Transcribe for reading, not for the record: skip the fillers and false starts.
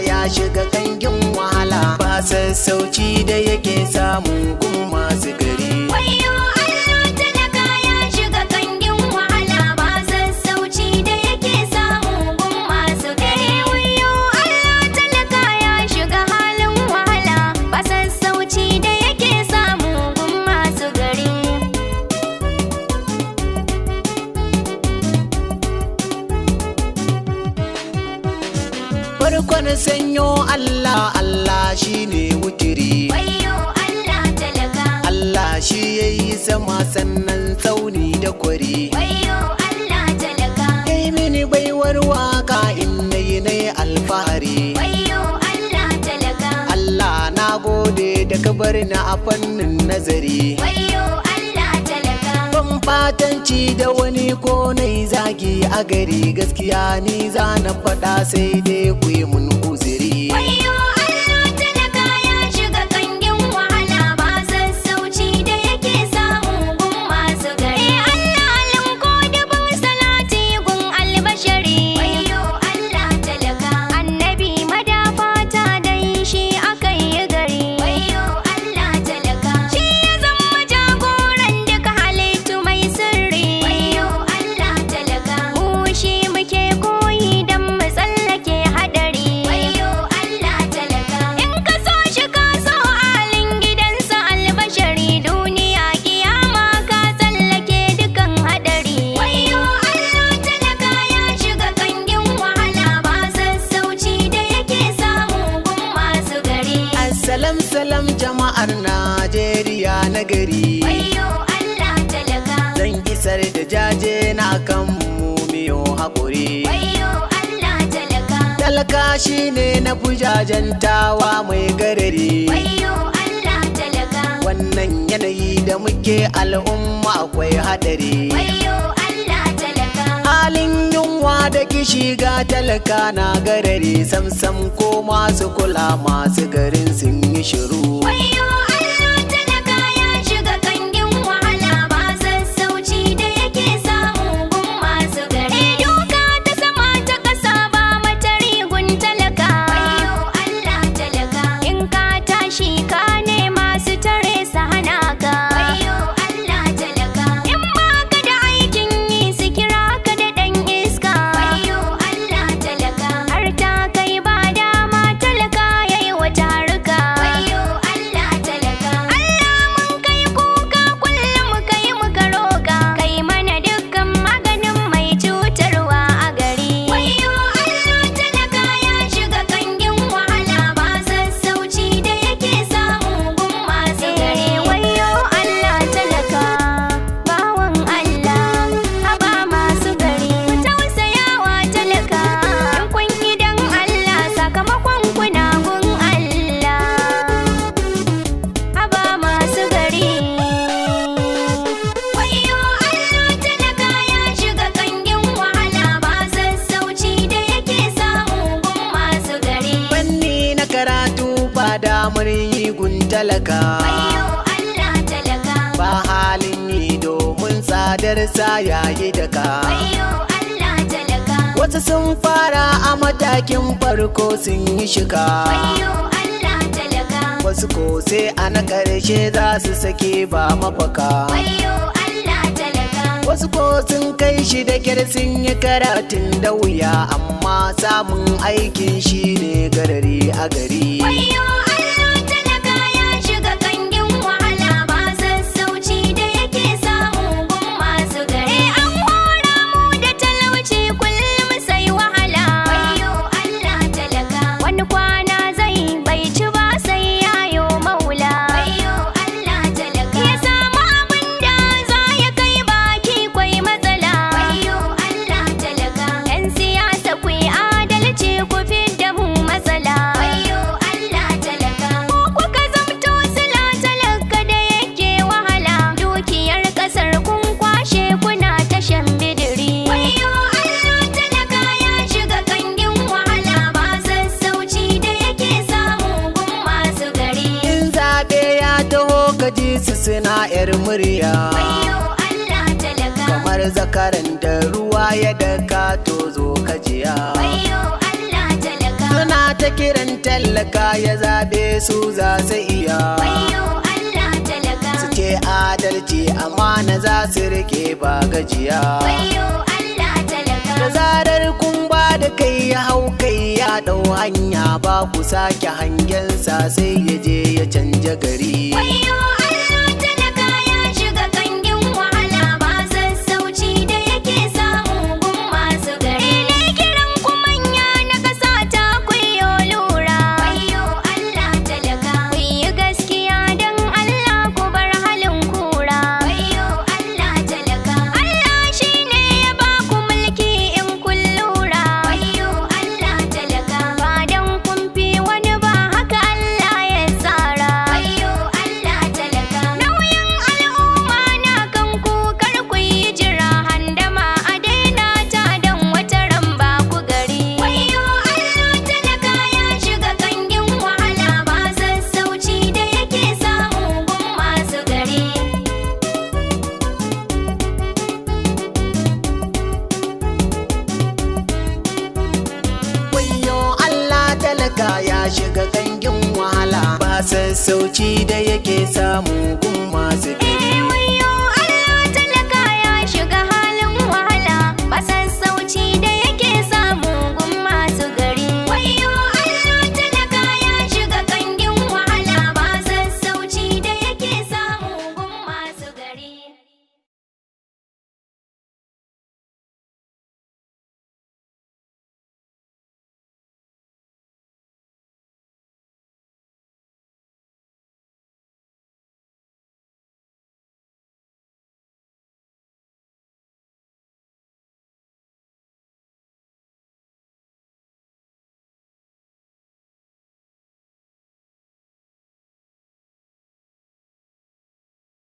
ya shiga kangin wahala, ba sassauci da yake samu gun masu gari. Wayyo Allah talaka ya shiga kangin wahala, ba sassauci da yake samu gun masu gari. Wayyo Allah talaka ya shiga halin wahala, ba sassauci da yake samu gun masu gari. Farkon sanyo Allah, Allah shine wutiri. Wayyo Allah talaka, Allah shi yayi sama sannan tsauni da kwari. wayyo Allah talaka, Kai mini baiwar waka in nayi alfahari. wayyo Allah talaka, Allah na gode da ka bar ni a fannin nazari. wayyo Allah talaka. Ban fatanci da wani ko nai zagi a gari, gaskiya ni za na faɗa sai dai ku yi mun uzuri. Wayyo Allah talaka ya shiga kangin wahala, ba sassauci da yake samu gun masu gari. Allah linko dubin salati gun albashari. Wayyo Allah talaka, Annabi madafata dai shi akan yi gari. Wayyo Allah talaka, shi ya zama jagoran duka halittu mai sirri. Wayyo Allah talaka, mu shi muke koyi dan mu tsallake hadari. Wayyo Allah talaka, in ka so shi ka so halin gidansa albashari, duniya kiyama ka tsallake dukan hadari. Wayyo Allah talaka ya shiga kangin wahala, ba sassauci da yake samu gun masu gari. Assalam salam jama'ar Najeriya na gari. Wayyo Allah talaka, Zan isar da jaje na kan mu miyo haƙuri. wayyo Allah talaka, Talaka shine na fujajantawa mai garari. wayyo Allah talaka, Wannan yanayi da muke al'umma akwai hadari. wayyo Allah talaka. Halin yunwa da kishi ga talaka na garari, samsam ko masu kula masu garin sun yi shiru. Wayyo Allah talaka ya shiga kangin wahala, ba sassauci da yake samu gun masu gari. Doka ta sama ta ƙasa ba mata rigun talaka. Wayyo Allah talaka, in ka tashi ka nema su tare su hana ka. Wayyo Allah talaka, in baka da aikin yi su kira ka da ɗan iska. Wayyo Allah talaka, har ta kai ba dama talaka yayi wata harka. Wayyo Allah talaka, Allah mun kai kuka kullum kai muka roƙa, kai mana dukkan maganin mai cutarwa a gari. Wayyo Allah talaka ya shiga kangin wahala, ba sassauci da yake samu gun masu gari. Wayyo Allah talaka, bawan Allah, haba masu gari, ku tausayawa talaka, in kun yi dan Allah sakamakon kuna gun Allah. Haba masu gari. Wayyo Allah talaka ya shiga kangin wahala, ba sassauci da yake samu gun masu gari. Fanni na karatu ba damar yi gun talaka. Wayyo Allah talaka, Ba halin yi domin tsadar sa yayi daka. wayyo Allah talaka, Wasu sun fara a matakin farko sun yi shiga. wayyo Allah talaka, Wasu ko sai a na ƙarshe za su sake ba mafaka. wayyo Allah talaka. Wasu ko sun kai shi da kyar sun yi karatun da wuya, amma samun aikin shi ne garari a gari. Wayyo Allah talaka ya shiga kangin wahala, ba sassauci da yake samu gun masu gari. An hora mu da talauci kullum sai wahala. Wayyo Allah talaka, wani kwana zai bai ci ba sai yayo maula. Wayyo Allah talaka, ya samu abin da za ya kai baki kwai matsala. Wayyo Allah talaka, 'yan siyasa ku yi adalci ku fidda mu matsala. Wayyo Allah talaka, ko kuka zamto sila talaka da yake wahala, dukiyar ƙasar kun kwashe kuna ta shan bidiri. Wayyo Allah talaka ya shiga kangin wahala, ba sassauci da yake samu gun masu gari. In zaɓe ya taho ka ji su suna 'yar murya. Wayyo Allah talaka, Kamar zakaran da ruwa ya daka to zo ka jiya. wayyo Allah talaka, Suna ta kiran tallaka ya zaɓe su za su iya. Wayyo Allah talaka. Su ce adalci amana za su rike ba gajiya. Wayyo Allah talaka. Da zarar kun ba da kai ya hau kai ya ɗau hanya ba ku sake hangensa sai ya je ya canja gari. Wayyo Allah talaka ya shiga kangin wahala ba sassauci da yake samu gun masu gari. Ne kiran ku manya na ƙasa ta kuyo lura. Wayyo Allah talaka. Ku yi gaskiya don Allah ku bar halin kura. Wayyo Allah talaka. Allah shi ne ya ba ku mulki in kun lura. Wayyo Allah talaka. Ba don kun fi wani ba haka Allah ya tsara. Wayyo Allah talaka. Nauyin al'umma na kan ku kar ku yi jira handama a daina ta don wata ran ba ku gari. Wayyo Allah talaka ya shiga kangin wahala ba sassauci da yake samu gun masu gari. Wayyo Allah talaka ya shiga kangin wahala ba sassauci da yake samu gun masu gari.